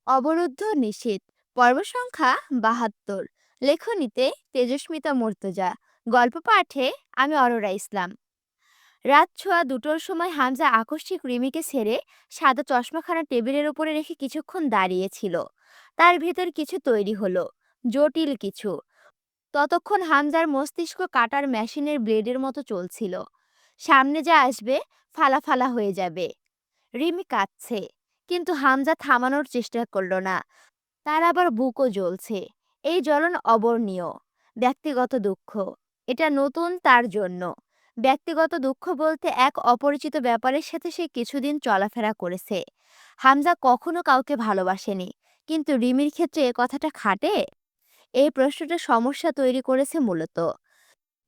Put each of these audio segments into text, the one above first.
অবরুদ্ধ নিশীথ। পর্ব সংখ্যা ৭২। লেখনীতে তেজস্মিতা মুর্তজা। গল্প পাঠে আমি অরোরা ইসলাম। রাত ছোঁয়া দুটোর সময় হামজা আকস্মিক রিমিকে ছেড়ে সাদা চশমাখানা টেবিলের উপরে রেখে কিছুক্ষণ দাঁড়িয়েছিল। তার ভেতর কিছু তৈরি হলো, জটিল কিছু। ততক্ষণ হামজার মস্তিষ্ক কাটার মেশিনের ব্লেডের মতো চলছিল। সামনে যা আসবে ফালা ফালা হয়ে যাবে। রিমি কাঁদছে, কিন্তু হামজা থামানোর চেষ্টা করলো না। তার আবার বুকও জ্বলছে। এই জ্বলন অবর্ণীয়। ব্যক্তিগত দুঃখ। এটা নতুন তার জন্য। ব্যক্তিগত দুঃখ বলতে এক অপরিচিত ব্যাপারের সাথে সে কিছুদিন চলাফেরা করেছে। হামজা কখনো কাউকে ভালোবাসেনি, কিন্তু রিমির ক্ষেত্রে এ কথাটা খাটে। এই প্রশ্নটা সমস্যা তৈরি করেছে মূলত।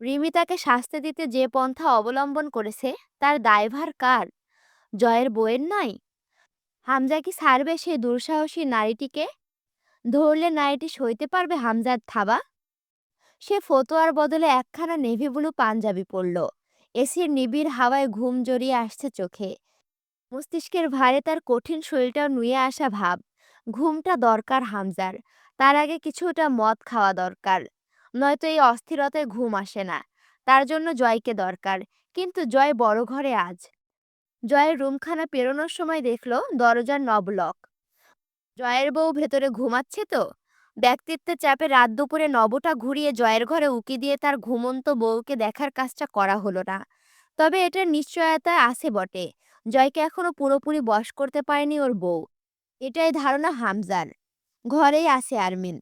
রিমি তাকে শাস্তি দিতে যে পন্থা অবলম্বন করেছে, তার দায়ভার কার? জয়ের বইয়ের নয়? হামজা কি ছাড়বে সেই দুঃসাহসী নারীটিকে? ধরলে নারীটি সইতে পারবে হামজার থাবা? সে ফতোয়ার বদলে একখানা নেভি ব্লু পাঞ্জাবি পরল। এসির নিবিড় হাওয়ায় ঘুম জড়িয়ে আসছে চোখে। মস্তিষ্কের ভারে তার কঠিন শরীরটাও নুয়ে আসা ভাব। ঘুমটা দরকার হামজার। তার আগে কিছুটা মদ খাওয়া দরকার। নয়তো এই অস্থিরতায় ঘুম আসে না। তার জন্য জয়কে দরকার। কিন্তু জয় বড় ঘরে আজ। জয়ের রুমখানা পেরোনোর সময় দেখল দরজার নব লক। জয়ের বউ ভেতরে ঘুমাচ্ছে তো। ব্যক্তিত্বের চাপে রাত দুপুরে নবটা ঘুরিয়ে জয়ের ঘরে উকি দিয়ে তার ঘুমন্ত বউকে দেখার কাজটা করা হলো না। তবে এটার নিশ্চয়তা আছে বটে। জয়কে এখনো পুরোপুরি বশ করতে পারেনি ওর বউ। এটাই ধারণা হামজার। ঘরেই আছে আরমিন।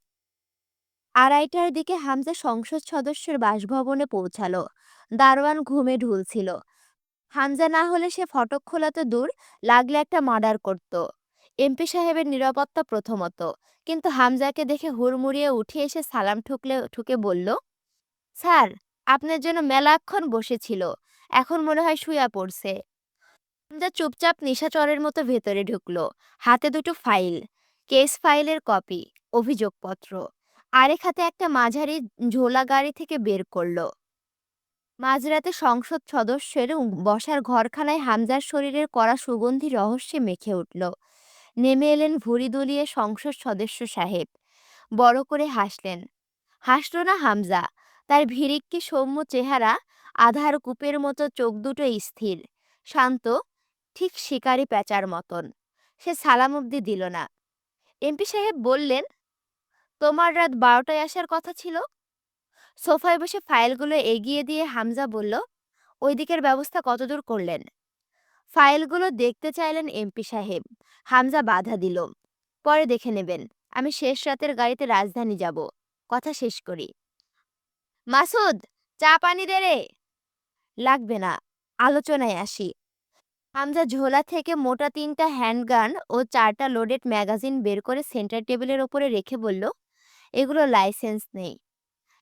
২:৩০টার দিকে হামজা সংসদ সদস্যের বাসভবনে পৌঁছালো। দারোয়ান ঘুমে ঢুলছিল। হামজা না হলে সে ফটক খোলা তো দূর, লাগলে একটা মার্ডার করত। এমপি সাহেবের নিরাপত্তা প্রথমত। কিন্তু হামজাকে দেখে হুড়মুড়িয়ে উঠে এসে সালাম ঠুকে বলল, স্যার, আপনার জন্য মেলাক্ষণ বসেছিল। এখন মনে হয় শুয়া পড়ছে। হামজা চুপচাপ নিশাচরের মতো ভেতরে ঢুকলো। হাতে দুটো ফাইল, কেস ফাইলের কপি, অভিযোগপত্র। আরেক হাতে একটা মাঝারি ঝোলা গাড়ি থেকে বের করলো। মাঝরাতে সংসদ সদস্যের বসার ঘরখানায় হামজার শরীরের কড়া সুগন্ধি রহস্যে মেখে উঠল। নেমে এলেন ভুঁড়ি দুলিয়ে সংসদ সদস্য সাহেব। বড় করে হাসলেন। হাসল না হামজা। তার ভিরিক্কি সৌম্য চেহারা, আধার কূপের মতো চোখ দুটো স্থির, শান্ত, ঠিক শিকারি প্যাঁচার মতন। সে সালাম অব্দি দিল না। এমপি সাহেব বললেন, তোমার রাত ১২টায় আসার কথা ছিল। সোফায় বসে ফাইলগুলো এগিয়ে দিয়ে হামজা বলল, ওই দিকের ব্যবস্থা কতদূর করলেন? ফাইলগুলো দেখতে চাইলেন এমপি সাহেব। হামজা বাধা দিল, পরে দেখে নেবেন। আমি শেষ রাতের গাড়িতে রাজধানী যাব। কথা শেষ করি। মাসুদ, চা পানি দে রে। লাগবে না, আলোচনায় আসি। হামজা ঝোলা থেকে মোটা ৩টা হ্যান্ডগান ও ৪টা লোডেড ম্যাগাজিন বের করে সেন্টার টেবিলের ওপরে রেখে বলল, এগুলো লাইসেন্স নেই।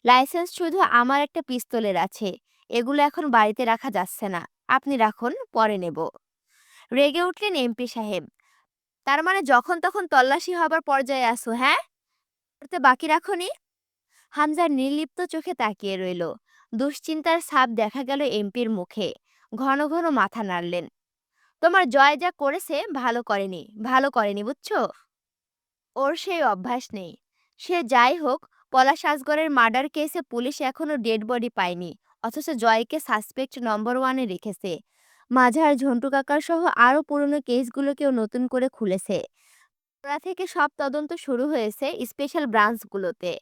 লাইসেন্স শুধু আমার একটা পিস্তলের আছে। এগুলো এখন বাড়িতে রাখা যাচ্ছে না। আপনি রাখুন, পরে নেব। রেগে উঠলেন এমপি সাহেব। তার মানে যখন তখন তল্লাশি হবার পর্যায়ে আসো, হ্যাঁ? করতে বাকি রাখোনি? হামজা নির্লিপ্ত চোখে তাকিয়ে রইল। দুশ্চিন্তার ছাপ দেখা গেল এমপির মুখে। ঘন ঘন মাথা নাড়লেন। তোমার জয় যা করেছে ভালো করেনি, ভালো করেনি, বুঝছো? ওর সেই অভ্যাস নেই। সে যাই হোক, পলাশ আসগরের মার্ডার কেসে পুলিশ এখনো ডেড বডি পায়নি, অথচ জয়কে সাসপেক্ট নম্বর 1-এ রেখেছে। মাঝার ঝন্টু কাকার সহ আরও পুরনো কেসগুলোকেও নতুন করে খুলেছে। ওরা থেকে সব তদন্ত শুরু হয়েছে স্পেশাল ব্রাঞ্চগুলোতে।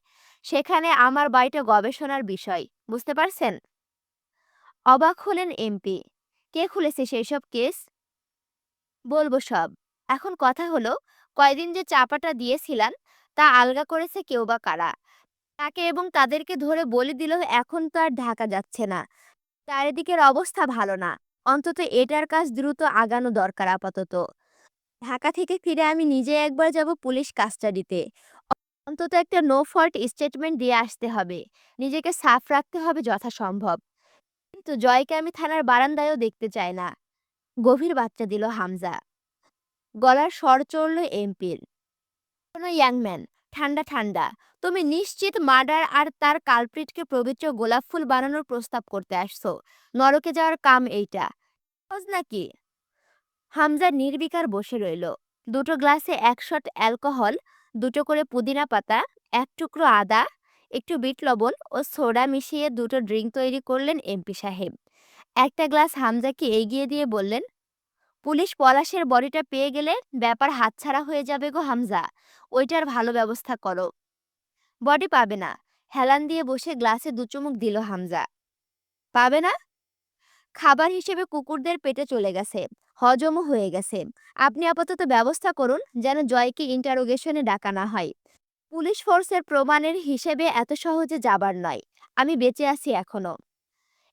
সেখানে আমার বাড়িটা গবেষণার বিষয়, বুঝতে পারছেন? অবাক হলেন এমপি। কে খুলেছে সেই সব কেস? বলবো সব। এখন কথা হলো, কয়দিন যে চাপাটা দিয়েছিলাম তা আলগা করেছে কেউ বা কারা। তাকে এবং তাদেরকে ধরে বলে দিলেও এখন তো আর ঢাকা যাচ্ছে না। চারিদিকের অবস্থা ভালো না। অন্তত এটার কাজ দ্রুত আগানো দরকার আপাতত। ঢাকা থেকে ফিরে আমি নিজে একবার যাব পুলিশ কাস্টাডিতে। অন্তত একটা নো ফল্ট স্টেটমেন্ট দিয়ে আসতে হবে। নিজেকে সাফ রাখতে হবে যথাসম্ভব। কিন্তু জয়কে আমি থানার বারান্দায়ও দেখতে চাই না। গভীর বার্তা দিল হামজা। গলার স্বর চড়ল এমপির। কোনো ইয়াংম্যান, ঠান্ডা ঠান্ডা। তুমি নিশ্চিত মার্ডার আর তার কালপ্রিটকে পবিত্র গোলাপ ফুল বানানোর প্রস্তাব করতে আসছো? নরকে যাওয়ার কাম এইটা? সহজ নাকি? হামজা নির্বিকার বসে রইল। দুটো গ্লাসে ১ শট অ্যালকোহল, দুটো করে পুদিনা পাতা, ১ টুকরো আদা, একটু বিট লবণ ও সোডা মিশিয়ে দুটো ড্রিঙ্ক তৈরি করলেন এমপি সাহেব। একটা গ্লাস হামজাকে এগিয়ে দিয়ে বললেন, পুলিশ পলাশের বডিটা পেয়ে গেলে ব্যাপার হাতছাড়া হয়ে যাবে গো হামজা। ওইটার ভালো ব্যবস্থা করো। বডি পাবে না। হেলান দিয়ে বসে গ্লাসে ২ চুমুক দিল হামজা। পাবে না? খাবার হিসেবে কুকুরদের পেটে চলে গেছে, হজমও হয়ে গেছে। আপনি আপাতত ব্যবস্থা করুন যেন জয়কে ইন্টারোগেশনে ডাকা না হয়। পুলিশ ফোর্সের প্রমাণের হিসেবে এত সহজে যাবার নয়। আমি বেঁচে আছি এখনো।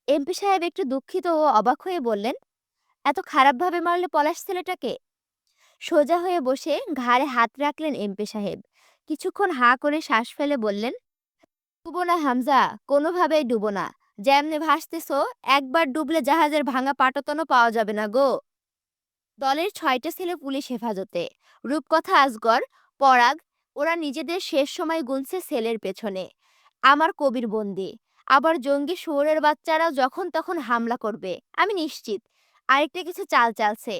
এমপি সাহেব একটু দুঃখিত ও অবাক হয়ে বললেন, এত খারাপভাবে মারলে পলাশ ছেলেটাকে? সোজা হয়ে বসে ঘাড়ে হাত রাখলেন এমপি সাহেব। কিছুক্ষণ হাঁ করে শ্বাস ফেলে বললেন, ডুবো না হামজা, কোনোভাবেই ডুবো না। যেমনে ভাসতেছো, একবার ডুবলে জাহাজের ভাঙা পাটাতনও পাওয়া যাবে না গো। দলের ৬টা ছেলে পুলিশ হেফাজতে। রূপকথা আজগর, পরাগ, ওরা নিজেদের শেষ সময় গুনছে সেলের পেছনে। আমার কবির বন্দি। আবার জঙ্গি শুয়োরের বাচ্চারাও যখন তখন হামলা করবে, আমি নিশ্চিত। আরেকটা কিছু চাল চালছে,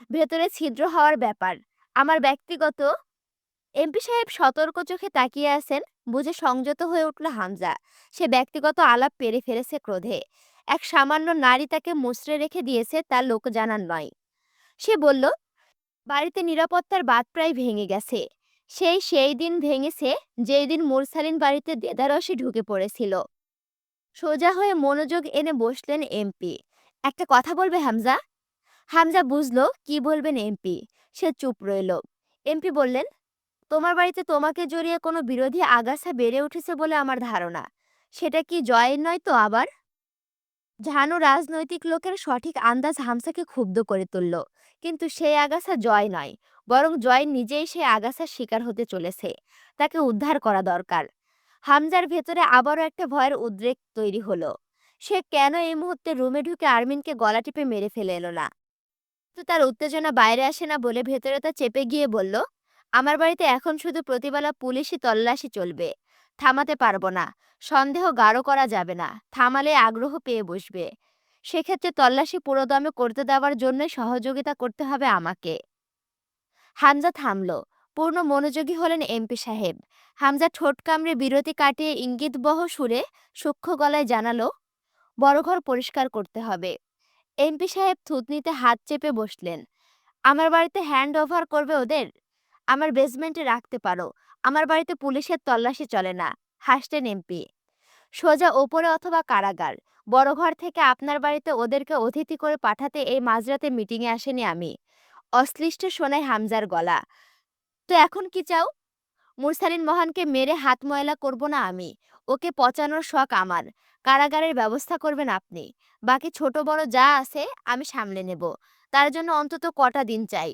ভেতরে ছিদ্র হওয়ার ব্যাপার। আমার ব্যক্তিগত। এমপি সাহেব সতর্ক চোখে তাকিয়ে আছেন, বুঝে সংযত হয়ে উঠল হামজা। সে ব্যক্তিগত আলাপ পেরে ফেলেছে ক্রোধে। এক সামান্য নারী তাকে মুচড়ে রেখে দিয়েছে, তার লোক জানার নয়। সে বলল, বাড়িতে নিরাপত্তার বাঁধ প্রায় ভেঙে গেছে। সেই দিন ভেঙেছে যেই দিন মুরসালিন বাড়িতে দেদারসে ঢুকে পড়েছিল। সোজা হয়ে মনোযোগ এনে বসলেন এমপি। একটা কথা বলবে হামজা? হামজা বুঝলো কি বলবেন এমপি। সে চুপ রইল। এমপি বললেন, তোমার বাড়িতে তোমাকে জড়িয়ে কোনো বিরোধী আগাছা বেড়ে উঠেছে বলে আমার ধারণা। সেটা কি জয়ের নয় তো আবার? ঝানু রাজনৈতিক লোকের সঠিক আন্দাজ হামসাকে ক্ষুব্ধ করে তুলল। কিন্তু সেই আগাছা জয় নয়, বরং জয় নিজেই সেই আগাছার শিকার হতে চলেছে। তাকে উদ্ধার করা দরকার। হামজার ভেতরে আবারও একটা ভয়ের উদ্রেক তৈরি হলো। সে কেন এই মুহূর্তে রুমে ঢুকে আরমিনকে গলা টিপে মেরে ফেলে এলো না? তো তার উত্তেজনা বাইরে আসে না বলে ভেতরে তা চেপে গিয়ে বলল, আমার বাড়িতে এখন শুধু প্রতিবেলা পুলিশি তল্লাশি চলবে। থামাতে পারবো না। সন্দেহ গাঢ় করা যাবে না, থামালে আগ্রহ পেয়ে বসবে। সেক্ষেত্রে তল্লাশি পুরোদমে করতে দেওয়ার জন্য সহযোগিতা করতে হবে আমাকে। হামজা থামল। পূর্ণ মনোযোগী হলেন এমপি সাহেব। হামজা ঠোঁট কামড়ে বিরতি কাটিয়ে ইঙ্গিতবহ সুরে সূক্ষ্ম গলায় জানালো, বড় ঘর পরিষ্কার করতে হবে। এমপি সাহেব থুতনিতে হাত চেপে বসলেন। আমার বাড়িতে হ্যান্ড ওভার করবে ওদের? আমার বেসমেন্টে রাখতে পারো। আমার বাড়িতে পুলিশের তল্লাশি চলে না। হাসলেন এমপি। সোজা ওপরে অথবা কারাগার। বড় ঘর থেকে আপনার বাড়িতে ওদেরকে অতিথি করে পাঠাতে এই মাঝরাতে মিটিংয়ে আসেনি আমি। অশ্লিষ্ট শোনায় হামজার গলা। তো এখন কি চাও? মুরসালিন মহানকে মেরে হাত ময়লা করব না আমি। ওকে পচানোর শখ আমার। কারাগারের ব্যবস্থা করবেন আপনি। বাকি ছোট বড় যা আছে আমি সামলে নেব। তার জন্য অন্তত কটা দিন চাই।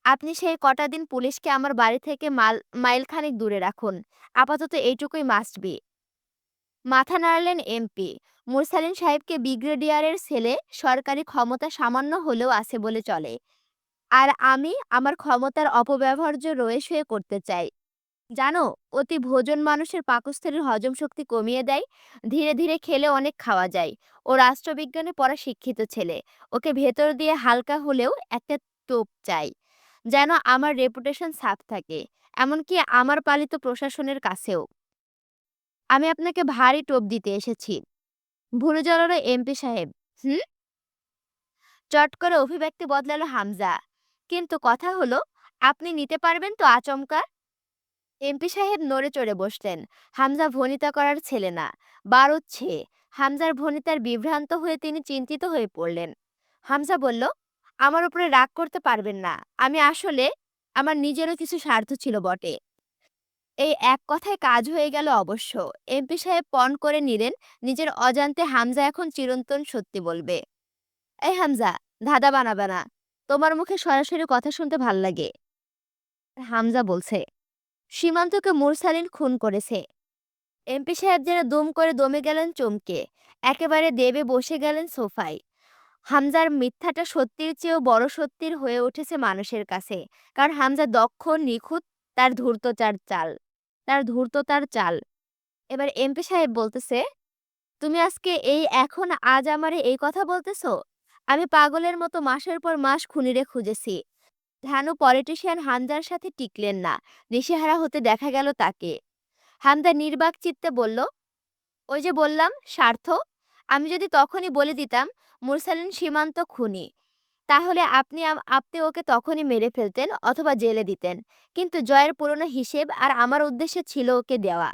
আপনি সেই কটা দিন পুলিশকে আমার বাড়ি থেকে মাইলখানেক দূরে রাখুন। আপাতত এইটুকুই মাস্ট বি। মাথা নাড়লেন এমপি। মুরসালিন সাহেবকে ব্রিগেডিয়ারের ছেলে, সরকারি ক্ষমতা সামান্য হলেও আছে বলে চলে। আর আমি আমার ক্ষমতার অপব্যবহার্য রয়ে শুয়ে করতে চাই। জানো, অতি ভোজন মানুষের পাকস্থলীর হজম শক্তি কমিয়ে দেয়। ধীরে ধীরে খেলে অনেক খাওয়া যায়। ও রাষ্ট্রবিজ্ঞানে পড়া শিক্ষিত ছেলে। ওকে ভেতর দিয়ে হালকা হলেও একটা টোপ চাই, যেন আমার রেপুটেশন সাফ থাকে, এমনকি আমার পালিত প্রশাসনের কাছেও। আমি আপনাকে ভারী টোপ দিতে এসেছি। ভুলে জড়ালো এমপি সাহেব। হুম? চট করে অভিব্যক্তি বদলালো হামজা। কিন্তু কথা হলো, আপনি নিতে পারবেন তো আচমকা? এমপি সাহেব নড়ে চড়ে বসলেন। হামজা ভনিতা করার ছেলে না, বারুদ ছেয়ে। হামজার ভনিতার বিভ্রান্ত হয়ে তিনি চিন্তিত হয়ে পড়লেন। হামজা বলল, আমার উপরে রাগ করতে পারবেন না। আমি আসলে, আমার নিজেরও কিছু স্বার্থ ছিল বটে। এই এক কথায় কাজ হয়ে গেল অবশ্য। এমপি সাহেব পণ করে নিলেন, নিজের অজান্তে হামজা এখন চিরন্তন সত্যি বলবে। এই হামজা, ধাঁধা বানাবে না। তোমার মুখে সরাসরি কথা শুনতে ভাল লাগে। হামজা বলছে, সীমান্তকে মুরসালিন খুন করেছে। এমপি সাহেব যেন দুম করে দমে গেলেন চমকে। একেবারে দেবে বসে গেলেন সোফায়। হামজার মিথ্যাটা সত্যির চেয়েও বড় সত্যির হয়ে উঠেছে মানুষের কাছে। কারণ হামজা দক্ষ, নিখুঁত, তার ধূর্ততার চাল। এবার এমপি সাহেব বলতেছে, তুমি আজকে এখন আজ আমারে এই কথা বলতেছো? আমি পাগলের মতো মাসের পর মাস খুনিরে খুঁজেছি। ধানু পলিটিশিয়ান হামজার সাথে টিকলেন না। দিশেহারা হতে দেখা গেল তাকে। হামজা নির্বাক চিত্তে বলল, ওই যে বললাম স্বার্থ। আমি যদি তখনই বলে দিতাম মুরসালিন সীমান্ত খুনি, তাহলে আপনি ওকে তখনই মেরে ফেলতেন অথবা জেলে দিতেন। কিন্তু জয়ের পুরনো হিসেব আর আমার উদ্দেশ্য ছিল ওকে দেওয়া।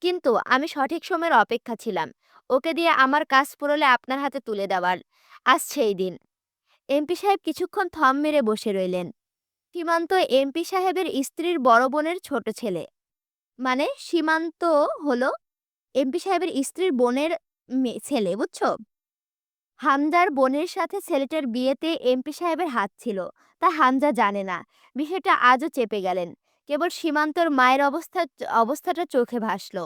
কিন্তু আমি সঠিক সময়ের অপেক্ষা ছিলাম। ওকে দিয়ে আমার কাজ পুরোলে আপনার হাতে তুলে দেওয়ার। আজ সেই দিন। এমপি সাহেব কিছুক্ষণ থম মেরে বসে রইলেন। সীমান্ত এমপি সাহেবের স্ত্রীর বড় বোনের ছোট ছেলে। মানে সীমান্ত হলো এমপি সাহেবের স্ত্রীর বোনের ছেলে, বুঝছো? হামজার বোনের সাথে ছেলেটার বিয়েতে এমপি সাহেবের হাত ছিল, তা হামজা জানে না। বিষয়টা আজও চেপে গেলেন। কেবল সীমান্তর মায়ের অবস্থাটা চোখে ভাসল।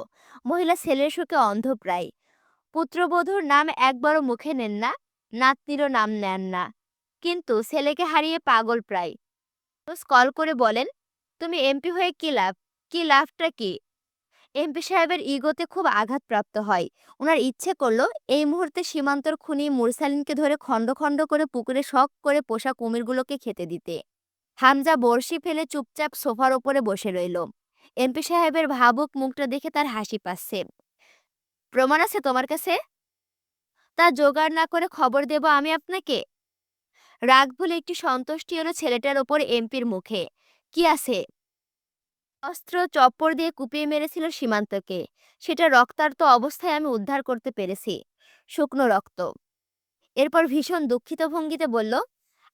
মহিলা ছেলের শোকে অন্ধপ্রায়। পুত্রবধূর নাম একবারও মুখে নেন না, নাতনিরও নাম নেন না। কিন্তু ছেলেকে হারিয়ে পাগল প্রায়। রোজ কল করে বলেন, তুমি এমপি হয়ে কি লাভ? কি লাভটা কি? এমপি সাহেবের ইগোতে খুব আঘাতপ্রাপ্ত হয়। ওনার ইচ্ছে করলো এই মুহূর্তে সীমান্তর খুনি মুরসালিনকে ধরে খণ্ড খণ্ড করে পুকুরে শখ করে পোষা কুমিরগুলোকে খেতে দিতে। হামজা বড়শি ফেলে চুপচাপ সোফার ওপরে বসে রইল। এমপি সাহেবের ভাবুক মুখটা দেখে তার হাসি পাচ্ছে। প্রমাণ আছে তোমার কাছে? তা জোগাড় না করে খবর দেব আমি আপনাকে? রাগ ভুলে একটি সন্তুষ্টি এলো ছেলেটার ওপর এমপির মুখে। কি আছে? অস্ত্র চপ্পর দিয়ে কুপিয়ে মেরেছিল সীমান্তকে। সেটা রক্তাক্ত অবস্থায় আমি উদ্ধার করতে পেরেছি। শুকনো রক্ত। এরপর ভীষণ দুঃখিত ভঙ্গিতে বলল,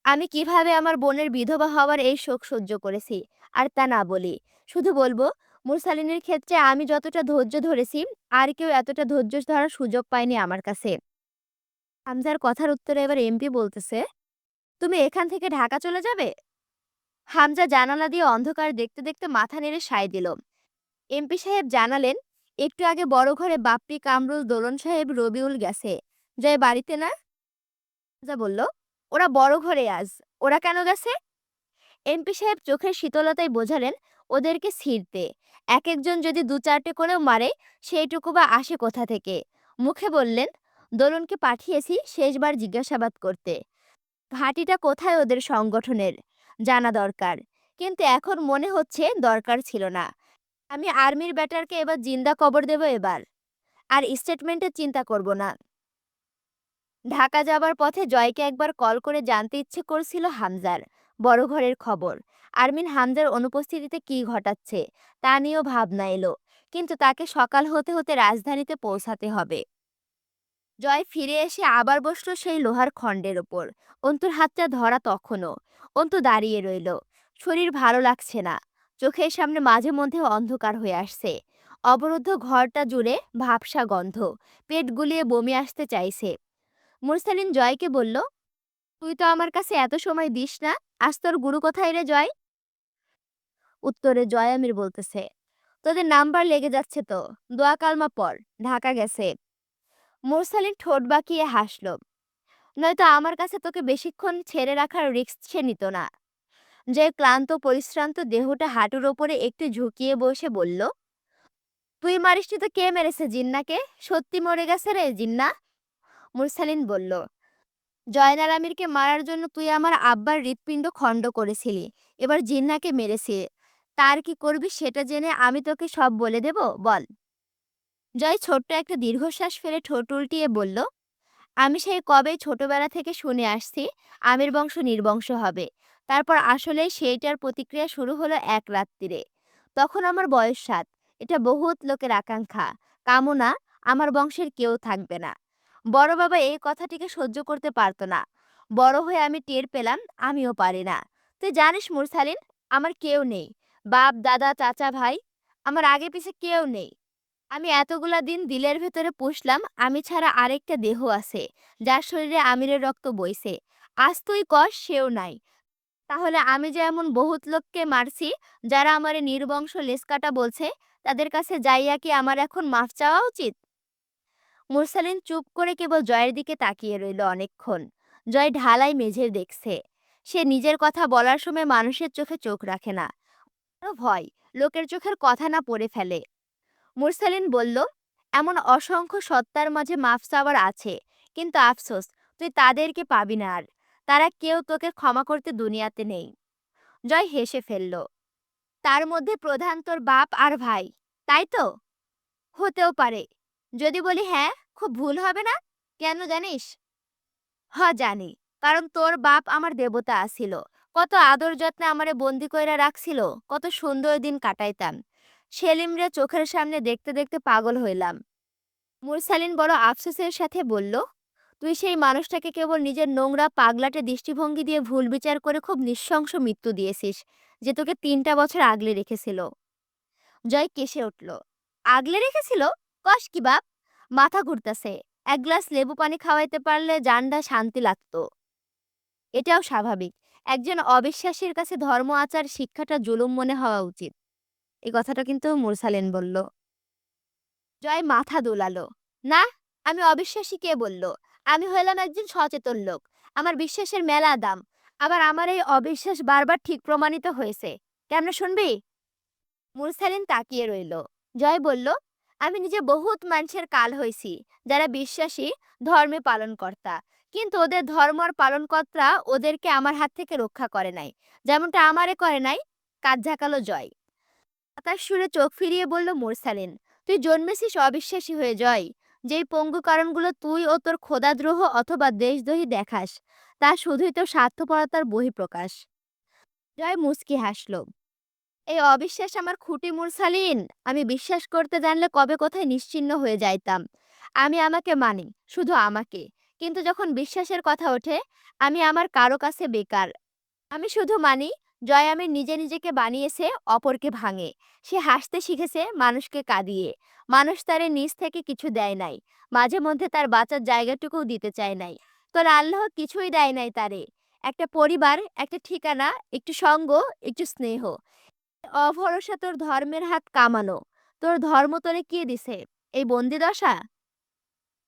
আমি কিভাবে আমার বোনের বিধবা হওয়ার এই শোক সহ্য করেছি আর তা না বলি। শুধু বলবো, মুরসালিনের ক্ষেত্রে আমি যতটা ধৈর্য ধরেছি আর কেউ এতটা ধৈর্য ধরার সুযোগ পায়নি আমার কাছে। হামজার কথার উত্তরে এবার এমপি বলতেছে, তুমি এখান থেকে ঢাকা চলে যাবে? হামজা জানালা দিয়ে অন্ধকার দেখতে দেখতে মাথা নেড়ে সায় দিল। এমপি সাহেব জানালেন, একটু আগে বড় ঘরে বাপ্পি, কামরুল, দোলন সাহেব, রবিউল গেছে। জয় বাড়িতে না? হামজা বলল, ওরা বড় ঘরে আজ। ওরা কেন গেছে? এমপি সাহেব চোখের শীতলতায় বোঝালেন, ওদেরকে ছিঁড়তে। এক একজন যদি দু চারটে করেও মারে, সেইটুকু বা আসে কোথা থেকে? মুখে বললেন, দোলনকে পাঠিয়েছি শেষবার জিজ্ঞাসাবাদ করতে। ঘাঁটিটা কোথায় ওদের সংগঠনের জানা দরকার। কিন্তু এখন মনে হচ্ছে দরকার ছিল না। আমি আর্মির ব্যাটারকে এবার জিন্দা কবর দেব এবার। আর স্টেটমেন্টের চিন্তা করব না। ঢাকা যাবার পথে জয়কে একবার কল করে জানতে ইচ্ছে করছিল হামজার বড় ঘরের খবর। আরমিন হামজার অনুপস্থিতিতে কি ঘটাচ্ছে তা নিয়েও ভাবনা এলো। কিন্তু তাকে সকাল হতে হতে রাজধানীতে পৌঁছাতে হবে। জয় ফিরে এসে আবার বসলো সেই লোহার খণ্ডের ওপর। অন্তুর হাতটা ধরা তখনও। অন্তু দাঁড়িয়ে রইল। শরীর ভালো লাগছে না। চোখের সামনে মাঝে মধ্যে অন্ধকার হয়ে আসছে। অবরুদ্ধ ঘরটা জুড়ে ভাবসা গন্ধ। পেট গুলিয়ে বমি আসতে চাইছে। মুরসালিন জয়কে বলল, তুই তো আমার কাছে এত সময় দিস না। আজ তোর গুরু কোথায় রে জয়? উত্তরে জয় আমির বলতেছে, তোদের নাম্বার লেগে যাচ্ছে তো। দোয়া কালমা পর। ঢাকা গেছে। মুরসালিন ঠোঁট বাঁকিয়ে হাসল। নয়তো আমার কাছে তোকে বেশিক্ষণ ছেড়ে রাখার রিস্ক সে নিত না। যে ক্লান্ত পরিশ্রান্ত দেহটা হাঁটুর ওপরে একটু ঝুঁকিয়ে বসে বলল, তুই মারিসনি তো কে মেরেছে জিন্নাকে? সত্যি মরে গেছে রে জিন্না। মুরসালিন বলল, জয়নাল আমিরকে মারার জন্য তুই আমার আব্বার হৃৎপিণ্ড খণ্ড করেছিলি। এবার জিন্নাকে মেরেছে। তার কি করবি সেটা জেনে আমি তোকে সব বলে দেব, বল। জয় ছোট্ট একটা দীর্ঘশ্বাস ফেলে ঠোঁট উল্টিয়ে বলল, আমি সেই কবে ছোটবেলা থেকে শুনে আসছি আমির বংশ নির্বংশ হবে। তারপর আসলেই সেইটার প্রতিক্রিয়া শুরু হলো এক রাত্রিরে। তখন আমার বয়স ৭। এটা বহুত লোকের আকাঙ্ক্ষা, কামনা। আমার বংশের কেউ থাকবে না। বড় বাবা এই কথাটিকে সহ্য করতে পারতো না। বড় হয়ে আমি টের পেলাম আমিও পারি না। তুই জানিস মুরসালিন, আমার কেউ নেই। বাপ, দাদা, চাচা, ভাই, আমার আগে পিছে কেউ নেই। আমি এতগুলা দিন দিলের ভেতরে পুষলাম আমি ছাড়া আরেকটা দেহ আছে, যার শরীরে আমিরের রক্ত বইছে। আজ তুই কস সেও নাই। তাহলে আমি যে এমন বহুত লোককে মারছি, যারা আমারে নির্বংশ লেসকাটা বলছে, তাদের কাছে যাইয়া কি আমার এখন মাফ চাওয়া উচিত? মুরসালিন চুপ করে কেবল জয়ের দিকে তাকিয়ে রইল অনেকক্ষণ। জয় ঢালাই মেঝে দেখছে। সে নিজের কথা বলার সময় মানুষের চোখে চোখ রাখে না। ভয় লোকের চোখের কথা না পড়ে ফেলে। মুরসালিন বলল, এমন অসংখ্য সত্তার মাঝে মাফ চাওয়ার আছে, কিন্তু আফসোস তুই তাদেরকে পাবি না আর। তারা কেউ তোকে ক্ষমা করতে দুনিয়াতে নেই। জয় হেসে ফেলল। তার মধ্যে প্রধান তোর বাপ আর ভাই, তাই তো? হতেও পারে। যদি বলি হ্যাঁ, খুব ভুল হবে না? কেন জানিস? জানি। কারণ তোর বাপ আমার দেবতা আছিল। কত আদর যত্নে আমারে বন্দি কইরা রাখছিল, কত সুন্দর দিন কাটাইতাম। সেলিমরে চোখের সামনে দেখতে দেখতে পাগল হইলাম। মুরসালিন বড় আফসোসের সাথে বলল, তুই সেই মানুষটাকে কেবল নিজের নোংরা পাগলাটে দৃষ্টিভঙ্গি দিয়ে ভুল বিচার করে খুব নৃশংস মৃত্যু দিয়েছিস, যে তোকে ৩টা বছর আগলে রেখেছিল। জয় কেসে উঠল। আগলে রেখেছিল? কস কি বাপ? মাথা ঘুরতাছে। এক গ্লাস লেবু পানি খাওয়াইতে পারলে জানডা শান্তি লাগতো। এটাও স্বাভাবিক। একজন অবিশ্বাসীর কাছে ধর্ম আচার শিক্ষাটা জুলুম মনে হওয়া উচিত। এই কথাটা কিন্তু মুরসালিন বলল। জয় মাথা দোলালো। না, আমি অবিশ্বাসী কে বলল? আমি হইলাম একজন সচেতন লোক। আমার বিশ্বাসের মেলা দাম। আবার আমার এই অবিশ্বাস বারবার ঠিক প্রমাণিত হয়েছে। কেমনে শুনবি? মুরসালিন তাকিয়ে রইল। জয় বলল, আমি নিজে বহুত মানুষের কাল হইছি, যারা বিশ্বাসী, ধর্মে পালনকর্তা, কিন্তু ওদের ধর্ম আর পালনকর্তা ওদেরকে আমার হাত থেকে রক্ষা করে নাই, যেমনটা আমারে করে নাই। কাঁধ ঝাঁকালো জয়। হতাশ সুরে চোখ ফিরিয়ে বলল মুরসালিন, তুই জন্মেছিস অবিশ্বাসী হয়ে জয়। যেই পঙ্গু কারণগুলো তুই ও তোর খোদাদ্রোহ অথবা দেশদ্রোহী দেখাস, তা শুধুই তোর স্বার্থপরতার বহিঃপ্রকাশ। জয় মুচকি হাসল। এই অবিশ্বাস আমার খুঁটি মুরসালিন। আমি বিশ্বাস করতে জানলে কবে কোথায় নিশ্চিহ্ন হয়ে যাইতাম। আমি আমাকে মানি, শুধু আমাকে। কিন্তু যখন বিশ্বাসের কথা ওঠে, আমি আমার কারো কাছে বেকার। আমি শুধু মানি, জয় আমি নিজে নিজেকে বানিয়েছে, অপরকে ভাঙে। সে হাসতে শিখেছে মানুষকে কাঁদিয়ে। মানুষ তারে নিজ থেকে কিছু দেয় নাই। মাঝে মধ্যে তার বাঁচার জায়গাটুকুও দিতে চায় নাই। তোর আল্লাহ কিছুই দেয় নাই তারে। একটা পরিবার, একটা ঠিকানা, একটু সঙ্গ, একটু স্নেহ। অভরসা তোর ধর্মের হাত কামানো। তোর ধর্ম তোরে কে দিছে? এই বন্দি দশা?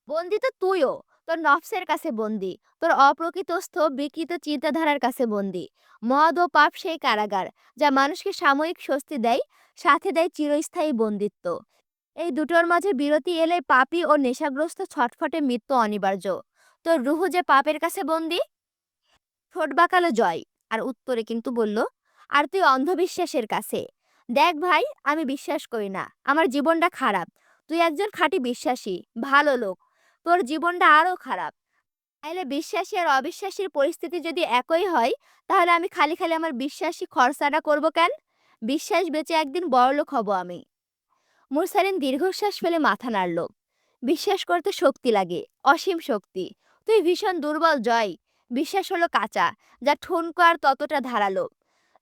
বন্দি তো তুইও। তোর নফসের কাছে বন্দি। তোর অপ্রকৃতস্থ বিকৃত চিন্তাধারার কাছে বন্দি। মদ ও পাপ সেই কারাগার, যা মানুষকে সাময়িক স্বস্তি দেয়, সাথে দেয় চিরস্থায়ী বন্দিত্ব। এই দুটোর মাঝে বিরতি এলে পাপী ও নেশাগ্রস্ত ছটফটে মৃত্যু অনিবার্য। তোর রুহু যে পাপের কাছে বন্দি। ঠোঁট বাঁকালো জয়, আর উত্তরে কিন্তু বলল, আর তুই অন্ধবিশ্বাসের কাছে। দেখ ভাই, আমি বিশ্বাস করি না, আমার জীবনটা খারাপ। তুই একজন খাঁটি বিশ্বাসী, ভালো লোক। তোর জীবনটা আরো খারাপ। তাইলে বিশ্বাসী আর অবিশ্বাসীর পরিস্থিতি যদি একই হয়, তাহলে আমি খালি খালি আমার বিশ্বাসী খরচাটা করব কেন? বিশ্বাস বেচে একদিন বড়লোক হব আমি। মুরসালিন দীর্ঘশ্বাস ফেলে মাথা নাড়ল। বিশ্বাস করতে শক্তি লাগে, অসীম শক্তি। তুই ভীষণ দুর্বল জয়। বিশ্বাস হলো কাঁচা, যা ঠুনকো আর ততটা ধারালো।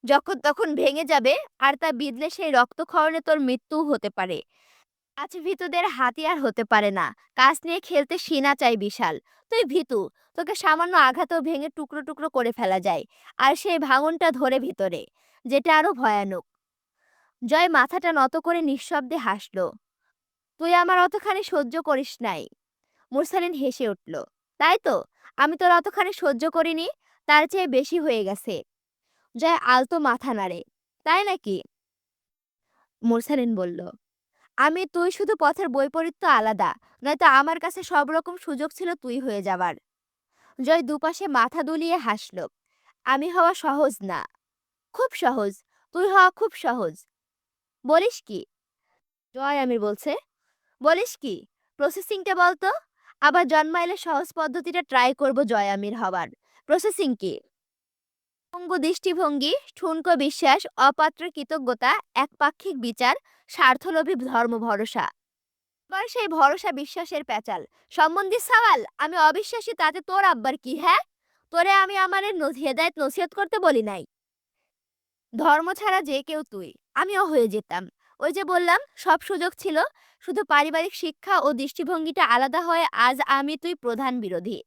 যখন তখন ভেঙে যাবে, আর তা বিঁধলে সেই রক্তক্ষরণে তোর মৃত্যুও হতে পারে। কাছ ভীতুদের হাতিয়ার হতে পারে না। কাছ নিয়ে খেলতে সিনা চাই বিশাল। তুই ভীতু। তোকে সামান্য আঘাতও ভেঙে টুকরো টুকরো করে ফেলা যায়। আর সেই ভাঙনটা ধরে ভিতরে, যেটা আরো ভয়ানক। জয় মাথাটা নত করে নিঃশব্দে হাসল। তুই আমার অতখানি সহ্য করিস নাই। মুরসালিন হেসে উঠল। তাই তো, আমি তোর অতখানি সহ্য করিনি, তার চেয়ে বেশি হয়ে গেছে। জয় আলতো মাথা নাড়ে। তাই নাকি? মুরসালিন বলল, আমি তুই শুধু পথের বৈপরীত্য আলাদা, নয়তো আমার কাছে সব রকম সুযোগ ছিল তুই হয়ে যাবার। জয় দুপাশে মাথা দুলিয়ে হাসল। আমি হওয়া সহজ না। খুব সহজ। তুই হওয়া খুব সহজ। বলিস কি? জয় আমির বলছে। বলিস কি? প্রসেসিংটা বলতো। আবার জন্মাইলে সহজ পদ্ধতিটা ট্রাই করব জয় আমির হবার। প্রসেসিং কি? পঙ্গু দৃষ্টিভঙ্গি, ঠুনকো বিশ্বাস, অপাত্র কৃতজ্ঞতা, একপাক্ষিক বিচার, স্বার্থলোভী ধর্ম ভরসা। আবার সেই ভরসা বিশ্বাসের প্যাচাল। সম্বন্ধী সওয়াল, আমি অবিশ্বাসী, তাতে তোর আব্বার কি? হ্যাঁ, তোরে আমি আমার হেদায়েত নসিহত করতে বলি নাই। ধর্ম ছাড়া যে কেউ তুই, আমিও হয়ে যেতাম। ওই যে বললাম, সব সুযোগ ছিল। শুধু পারিবারিক শিক্ষা ও দৃষ্টিভঙ্গিটা আলাদা হয়ে আজ আমি তুই প্রধান বিরোধী।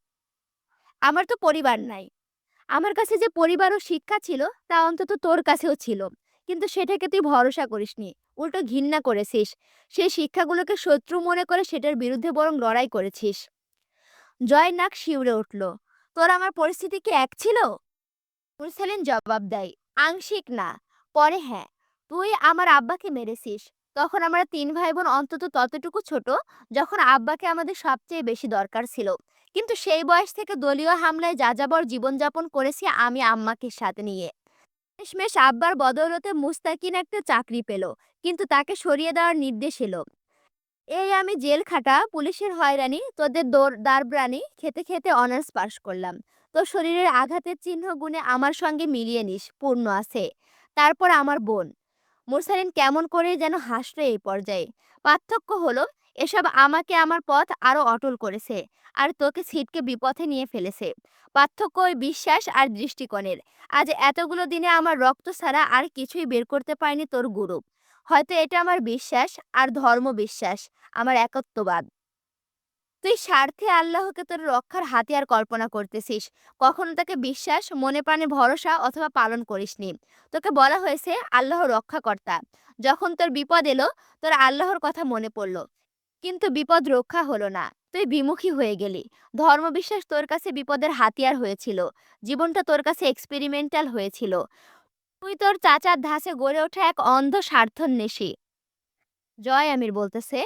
আমার তো পরিবার নাই। আমার কাছে যে পরিবার ও শিক্ষা ছিল, তা অন্তত তোর কাছেও ছিল। কিন্তু সেটাকে তুই ভরসা করিসনি, উল্টো ঘৃণা করেছিস। সেই শিক্ষাগুলোকে শত্রু মনে করে সেটার বিরুদ্ধে বরং লড়াই করেছিস। জয় নাক শিউরে উঠল। তোর আমার পরিস্থিতি কি এক ছিল? মুরসালিন জবাব দেয়, আংশিক না। পরে হ্যাঁ, তুই আমার আব্বাকে মেরেছিস। তখন আমরা 3 ভাই বোন অন্তত ততটুকু ছোট, যখন আব্বাকে আমাদের সবচেয়ে বেশি দরকার ছিল। কিন্তু সেই বয়স থেকে দলীয় হামলায় যাযাবর জীবনযাপন করেছি আমি আম্মাকে সাথে নিয়ে। শেষমেশ আব্বার বদৌলতে মুস্তাকিন একটা চাকরি পেল, কিন্তু তাকে সরিয়ে দেওয়ার নির্দেশ এলো। এই আমি জেল খাটা, পুলিশের হয়রানি, তোদের দারব্রানি খেতে খেতে অনার্স পাশ করলাম। তোর শরীরের আঘাতের চিহ্ন গুণে আমার সঙ্গে মিলিয়ে নিস, পূর্ণ আছে। তারপর আমার বোন মুরসালিন কেমন করে যেন হাসলো এই পর্যায়ে। পার্থক্য হলো, এসব আমাকে আমার পথ আরো অটল করেছে, আর তোকে ছিটকে বিপথে নিয়ে ফেলেছে। পার্থক্য ওই বিশ্বাস আর দৃষ্টিকোণের। আজ এতগুলো দিনে আমার রক্ত ছাড়া আর কিছুই বের করতে পারেনি তোর গুরু। হয়তো এটা আমার বিশ্বাস আর ধর্ম বিশ্বাস, আমার একত্ববাদ। তুই স্বার্থে আল্লাহকে তোর রক্ষার হাতিয়ার কল্পনা করতেছিস। কখনো তাকে বিশ্বাস, মনে প্রাণে ভরসা অথবা পালন করিসনি। তোকে বলা হয়েছে আল্লাহ রক্ষাকর্তা। যখন তোর বিপদ এলো, তোর আল্লাহর কথা মনে পড়লো, কিন্তু বিপদ রক্ষা হলো না। তুই বিমুখী হয়ে গেলি। ধর্মবিশ্বাস তোর কাছে বিপদের হাতিয়ার হয়েছিল। জীবনটা তোর কাছে এক্সপেরিমেন্টাল হয়েছিল। তুই তোর চাচার ধাঁচে গড়ে ওঠা এক অন্ধ স্বার্থন্বেষী। জয় আমির বলতেছে,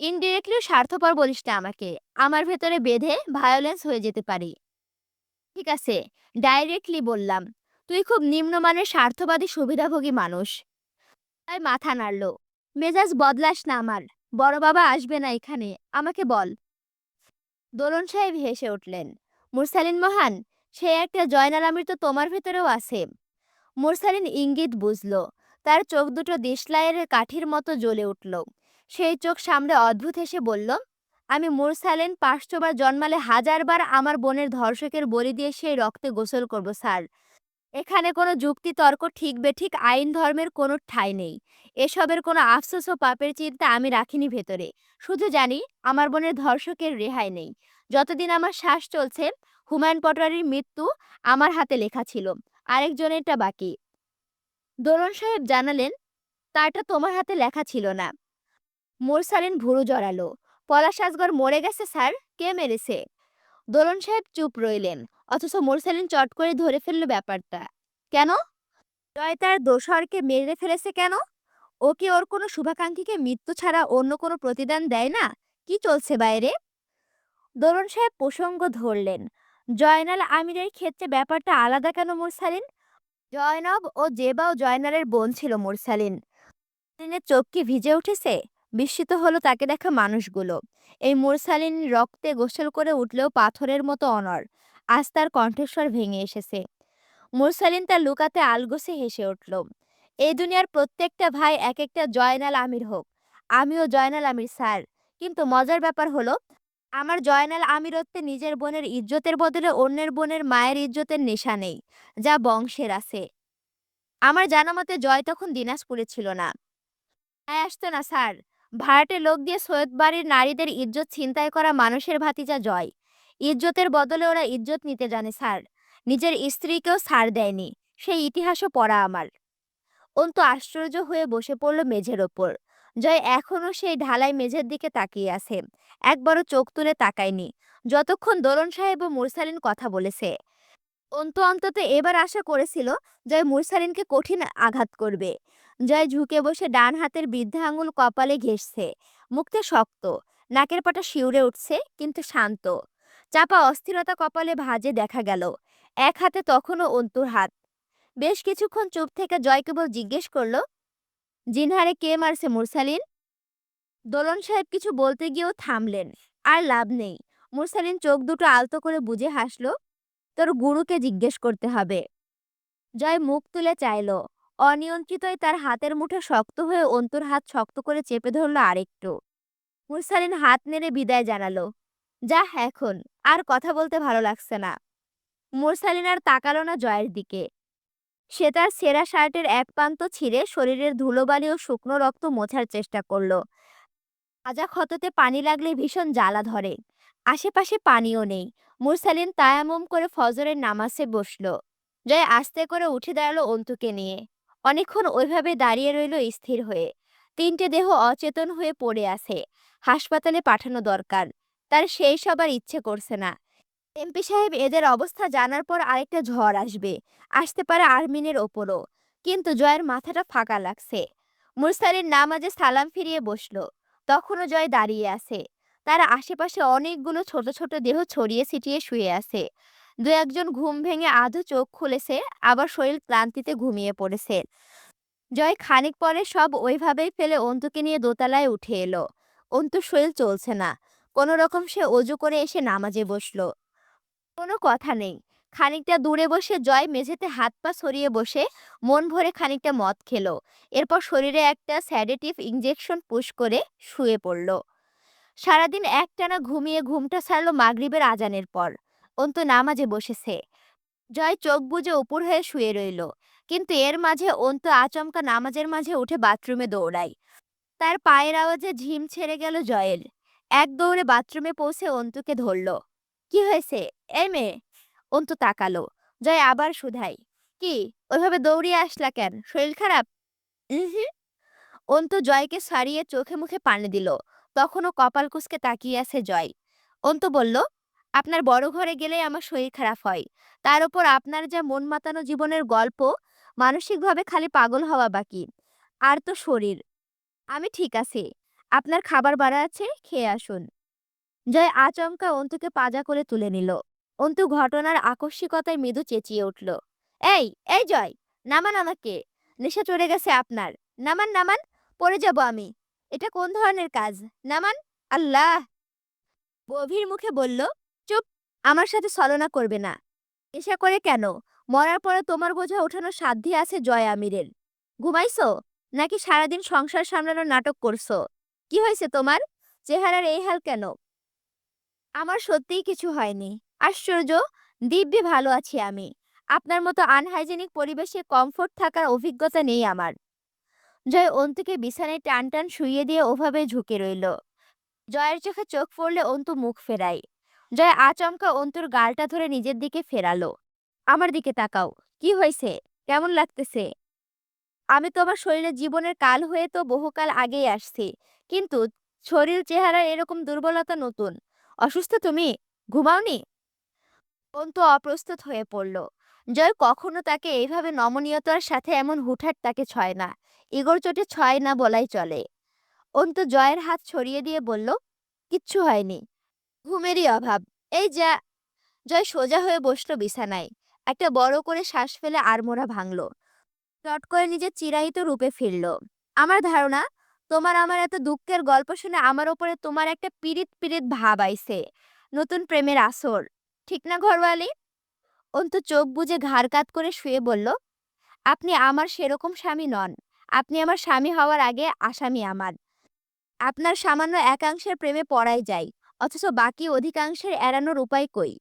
ইনডিরেক্টলি স্বার্থপর বলিস না আমাকে। আমার ভেতরে বেঁধে ভায়োলেন্স হয়ে যেতে পারি। ঠিক আছে, ডাইরেক্টলি বললাম, তুই খুব নিম্নমানের স্বার্থবাদী সুবিধাভোগী মানুষ। তাই মাথা নাড়ল। মেজাজ বদলাস না আমার। বড় বাবা আসবে না এখানে, আমাকে বল। দোলন সাহেব হেসে উঠলেন। মুরসালিন মহান, সে একটা জয়নাল আমির তো তোমার ভেতরেও আছে। মুরসালিন ইঙ্গিত বুঝল। তার চোখ দুটো দেশলাইয়ের কাঠির মতো জ্বলে উঠল। সেই চোখ সামনে অদ্ভুত হেসে বলল, আমি মুরসালিন ৫০০ বার জন্মালে ১০০০ বার আমার বোনের ধর্ষকের বলি দিয়ে সেই রক্তে গোসল করব স্যার। এখানে কোনো যুক্তি তর্ক, ঠিক বেঠিক, আইন ধর্মের কোনো ঠাঁই নেই। এসবের কোনো আফসোস ও পাপের চিন্তা আমি রাখিনি ভেতরে। শুধু জানি আমার বোনের ধর্ষকের রেহাই নেই। যতদিন আমার শ্বাস চলছে, হুমায়ুন পটোয়ারির মৃত্যু আমার হাতে লেখা ছিল, আরেকজনেরটা বাকি। দোলন সাহেব জানালেন, তারটা তোমার হাতে লেখা ছিল না। মোরসালিন ভুরু জড়ালো। পলাশ আসগর মরে গেছে স্যার। কে মেরেছে? দোলন সাহেব চুপ রইলেন। অথচ মোরসালিন চট করে ধরে ফেলল ব্যাপারটা। কেন? জয় তার দোসরকে মেরে ফেলেছে কেন? ও কি ওর কোনো শুভাকাঙ্ক্ষীকে মৃত্যু ছাড়া অন্য কোনো প্রতিদান দেয় না? কি চলছে বাইরে? দোলন সাহেব প্রসঙ্গ ধরলেন। জয়নাল আমিরের ক্ষেত্রে ব্যাপারটা আলাদা কেন মুরসালিন? জয়নব ও জেবাও জয়নালের বোন ছিল মুরসালিন। মুরসালিনের চোখ কি ভিজে উঠেছে? বিস্মিত হলো তাকে দেখা মানুষগুলো। এই মুরসালিন রক্তে গোসল করে উঠলেও পাথরের মতো অনড়। আজ তার কণ্ঠস্বর ভেঙে এসেছে। মুরসালিন তার লুকাতে আলগোসে হেসে উঠল। এই দুনিয়ার প্রত্যেকটা ভাই এক একটা জয়নাল আমির হোক। আমিও জয়নাল আমির স্যার। কিন্তু মজার ব্যাপার হলো, আমার জয়নাল আমিরত্বে নিজের বোনের ইজ্জতের বদলে অন্যের বোনের মায়ের ইজ্জতের নেশা নেই, যা বংশের আছে। আমার জানা মতে জয় তখন দিনাজপুরে ছিল না। তাই আসতো না স্যার। ভাড়াটে লোক দিয়ে সৈয়দ বাড়ির নারীদের ইজ্জত ছিনতাই করা মানুষের ভাতিজা জয়। ইজ্জতের বদলে ওরা ইজ্জত নিতে জানে স্যার। নিজের স্ত্রীকেও ছাড় দেয়নি। সেই ইতিহাসও পড়া আমার। অন্তু আশ্চর্য হয়ে বসে পড়ল মেঝের ওপর। জয় এখনো সেই ঢালাই মেঝের দিকে তাকিয়ে আছে। একবারও চোখ তুলে তাকায়নি যতক্ষণ দোলন সাহেব ও মুরসালিন কথা বলেছে। অন্তু অন্তত এবার আশা করেছিল জয় মুরসালিনকে কঠিন আঘাত করবে। জয় ঝুঁকে বসে ডান হাতের বৃদ্ধা আঙুল কপালে ঘেঁষছে। মুখটা শক্ত, নাকের পাটা শিউরে উঠছে, কিন্তু শান্ত। চাপা অস্থিরতা কপালে ভাঁজে দেখা গেল। এক হাতে তখনও অন্তুর হাত। বেশ কিছুক্ষণ চুপ থেকে জয় কেবল জিজ্ঞেস করলো, জিনহারে কে মারছে মুরসালিন? দোলন সাহেব কিছু বলতে গিয়েও থামলেন। আর লাভ নেই। মুরসালিন চোখ দুটো আলতো করে বুজে হাসলো। তোর গুরুকে জিজ্ঞেস করতে হবে। জয় মুখ তুলে চাইল। অনিয়ন্ত্রিতই তার হাতের মুঠো শক্ত হয়ে অন্তুর হাত শক্ত করে চেপে ধরলো আরেকটু। মুরসালিন হাত নেড়ে বিদায় জানালো। যা এখন, আর কথা বলতে ভালো লাগছে না। মুরসালিন আর তাকালো না জয়ের দিকে। সে তার ছেঁড়া শার্টের এক প্রান্ত ছিঁড়ে শরীরের ধুলোবালি ও শুকনো রক্ত মোছার চেষ্টা করলো। তাজা ক্ষততে পানি লাগলে ভীষণ জ্বালা ধরে। আশেপাশে পানিও নেই। মুরসালিন তায়াম্মুম করে ফজরের নামাজে বসলো। জয় আস্তে করে উঠে দাঁড়ালো অন্তুকে নিয়ে। অনেকক্ষণ ওইভাবে দাঁড়িয়ে রইল স্থির হয়ে। তিনটে দেহ অচেতন হয়ে পড়ে আছে। হাসপাতালে পাঠানো দরকার। তার সেই সবার ইচ্ছে করছে না। এমপি সাহেব এদের অবস্থা জানার পর আরেকটা ঝড় আসবে। আসতে পারে আর্মিনের ওপরও। কিন্তু জয়ের মাথাটা ফাঁকা লাগছে। মুরসালিন নামাজে সালাম ফিরিয়ে বসলো। তখনও জয় দাঁড়িয়ে আছে। তার আশেপাশে অনেকগুলো ছোট ছোট দেহ ছড়িয়ে ছিটিয়ে শুয়ে আছে। দু একজন ঘুম ভেঙে আধো চোখ খুলেছে, আবার শরীর ক্লান্তিতে ঘুমিয়ে পড়েছে। জয় খানিক পরে সব ওইভাবেই ফেলে অন্তুকে নিয়ে দোতলায় উঠে এলো। অন্তুর শরীর চলছে না। কোনো রকম সে অজু করে এসে নামাজে বসলো। কোনো কথা নেই। খানিকটা দূরে বসে জয় মেঝেতে হাত পা ছড়িয়ে বসে মন ভরে খানিকটা মদ খেলো। এরপর শরীরে একটা স্যাডেটিভ ইঞ্জেকশন পুশ করে শুয়ে পড়ল। সারাদিন একটানা ঘুমিয়ে ঘুমটা ছাড়লো মাগরিবের আজানের পর। অন্তু নামাজে বসেছে। জয় চোখ বুজে উপর হয়ে শুয়ে রইল। কিন্তু এর মাঝে অন্তু আচমকা নামাজের মাঝে উঠে বাথরুমে দৌড়ায়। তার পায়ের আওয়াজে ঝিম ছেড়ে গেল জয়ের। এক দৌড়ে বাথরুমে পৌঁছে অন্তুকে ধরল। কি হয়েছে, এই মেয়ে? অন্তু তাকালো। জয় আবার শুধাই, কি, ওইভাবে দৌড়িয়ে আসলা কেন, শরীর খারাপ? হুম। অন্তু জয়কে সারিয়ে চোখে মুখে পানি দিল। তখনও কপাল কুঁচকে তাকিয়ে আছে জয়। অন্তু বলল, আপনার বড় ঘরে গেলেই আমার শরীর খারাপ হয়। তার উপর আপনার যা মন মাতানো জীবনের গল্প, মানসিকভাবে খালি পাগল হওয়া বাকি। আর তো শরীর। আমি ঠিক আছি। আপনার খাবার বাড়া আছে, খেয়ে আসুন। জয় আচমকা অন্তুকে পাজা করে তুলে নিল। অন্তু ঘটনার আকস্মিকতায় মৃদু চেঁচিয়ে উঠল, এই, এই জয়, নামান আমাকে। নেশা চড়ে গেছে আপনার। নামান, নামান, পড়ে যাব আমি। এটা কোন ধরনের কাজ? নামান। আল্লাহ! গভীর মুখে বলল, চুপ! আমার সাথে ছলনা করবে না। নেশা করে কেন? মরার পরে তোমার বোঝা ওঠানোর সাধ্যি আছে জয় আমিরের। ঘুমাইছো? নাকি সারাদিন সংসার সামলানোর নাটক করছো? কি হয়েছে তোমার? চেহারার এই হাল কেন? আমার সত্যিই কিছু হয়নি। আশ্চর্য! দিব্যি ভালো আছি আমি। আপনার মতো আনহাইজেনিক পরিবেশে কমফোর্ট থাকার অভিজ্ঞতা নেই আমার। জয় অন্তুকে বিছানায় টান টান শুইয়ে দিয়ে ওভাবে ঝুঁকে রইল। জয়ের চোখে চোখ পড়লে অন্তু মুখ ফেরায়। জয় আচমকা অন্তুর গালটা ধরে নিজের দিকে ফেরালো। আমার দিকে তাকাও। কি হয়েছে? কেমন লাগতেছে? আমি তোমার শরীরে জীবনের কাল হয়ে তো বহুকাল আগেই আসছি। কিন্তু শরীর চেহারার এরকম দুর্বলতা নতুন। অসুস্থ তুমি? ঘুমাওনি? অন্তু অপ্রস্তুত হয়ে পড়ল। জয় কখনো তাকে এইভাবে নমনীয়তার সাথে এমন হুটহাট তাকে ছয় না। ইগোর চোটে ছয় না বলাই চলে। অন্তু জয়ের হাত ছড়িয়ে দিয়ে বলল, কিচ্ছু হয়নি। ঘুমেরই অভাব। এই যা। জয় সোজা হয়ে বসলো বিছানায়। একটা বড় করে শ্বাস ফেলে আড়মোড়া ভাঙল। চট করে নিজের চিরায়িত রূপে ফিরল। আমার ধারণা, তোমার আমার এত দুঃখের গল্প শুনে আমার ওপরে তোমার একটা পীড়িত পীড়িত ভাব আইছে। নতুন প্রেমের আসর। ঠিক না ঘরওয়ালি? অন্তু চোখ বুজে ঘাড় কাত করে শুয়ে বলল, আপনি আমার সেরকম স্বামী নন। আপনি আমার স্বামী হওয়ার আগে আসামি আমার। আপনার সামান্য একাংশের প্রেমে পড়াই যায়, অথচ বাকি অধিকাংশের এড়ানোর উপায় কই?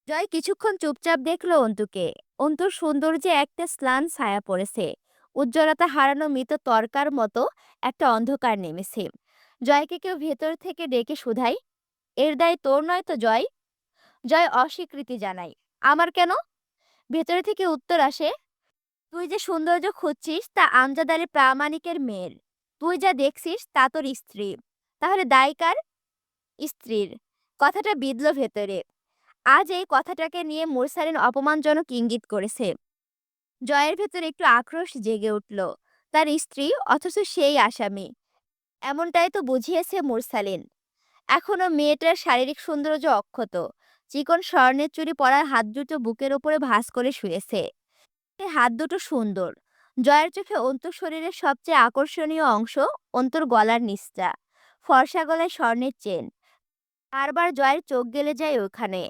জয় কিছুক্ষণ চুপচাপ দেখলো অন্তুকে। অন্তুর সৌন্দর্যে একটা স্লান ছায়া পড়েছে। উজ্জ্বলতা হারানো মৃত তরকার মতো একটা অন্ধকার নেমেছে। জয়কে কেউ ভেতর থেকে ডেকে শুধাই, এর দায় তোর নয় তো জয়? জয় অস্বীকৃতি জানাই। আমার কেন? ভেতর থেকে উত্তর আসে, তুই যে সৌন্দর্য খুঁজছিস তা আমজাদ আলী প্রামাণিকের মেয়ের। তুই যা দেখছিস তা তোর স্ত্রী। তাহলে দায় কার? স্ত্রীর। কথাটা বিঁধল ভেতরে। আজ এই কথাটাকে নিয়ে মুরসালিন অপমানজনক ইঙ্গিত করেছে। জয়ের ভেতর একটু আক্রোশ জেগে উঠল। তার স্ত্রী, অথচ সেই আসামি। এমনটাই তো বুঝিয়েছে মুরসালিন। এখনো মেয়েটার শারীরিক সৌন্দর্য অক্ষত। চিকন স্বর্ণের চুড়ি পরা হাত দুটো বুকের ওপরে ভাঁজ করে শুয়েছে। এই হাত দুটো সুন্দর। জয়ের চোখে অন্তর শরীরের সবচেয়ে আকর্ষণীয় অংশ অন্তর গলার নিচটা। ফর্সা গলায় স্বর্ণের চেন। বারবার জয়ের চোখ গেলে যায় ওখানে।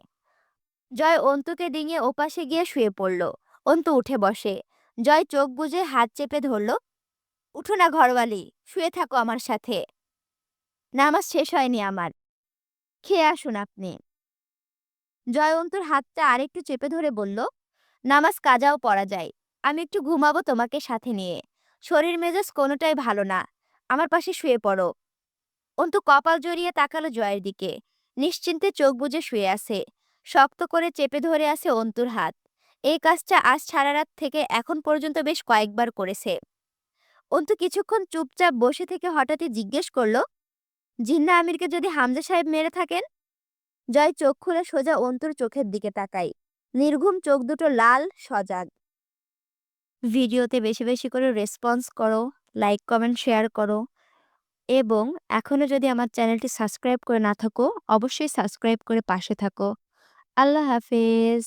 জয় অন্তুকে ডিঙিয়ে ওপাশে গিয়ে শুয়ে পড়ল। অন্তু উঠে বসে। জয় চোখ বুজে হাত চেপে ধরল। উঠো না ঘরওয়ালি, শুয়ে থাকো আমার সাথে। নামাজ শেষ হয়নি আমার। খেয়ে আসুন আপনি। জয় অন্তুর হাতটা আরেকটু চেপে ধরে বলল, নামাজ কাজাও পড়া যায়। আমি একটু ঘুমাবো তোমাকে সাথে নিয়ে। শরীর মেজাজ কোনোটাই ভালো না। আমার পাশে শুয়ে পড়ো। অন্তু কপাল জড়িয়ে তাকালো জয়ের দিকে। নিশ্চিন্তে চোখ বুজে শুয়ে আছে। শক্ত করে চেপে ধরে আছে অন্তুর হাত। এই কাজটা আজ সারা রাত থেকে এখন পর্যন্ত বেশ কয়েকবার করেছে। অন্তু কিছুক্ষণ চুপচাপ বসে থেকে হঠাৎই জিজ্ঞেস করলো, জিন্না আমিরকে যদি হামজা সাহেব মেরে থাকেন? জয় চোখ খুলে সোজা অন্তুর চোখের দিকে তাকাই। নির্ঘুম চোখ দুটো লাল, সজাগ। ভিডিওতে বেশি বেশি করে রেসপন্স করো, লাইক কমেন্ট শেয়ার করো, এবং এখনো যদি আমার চ্যানেলটি সাবস্ক্রাইব করে না থাকো অবশ্যই সাবস্ক্রাইব করে পাশে থাকো। আল্লাহ হাফেজ।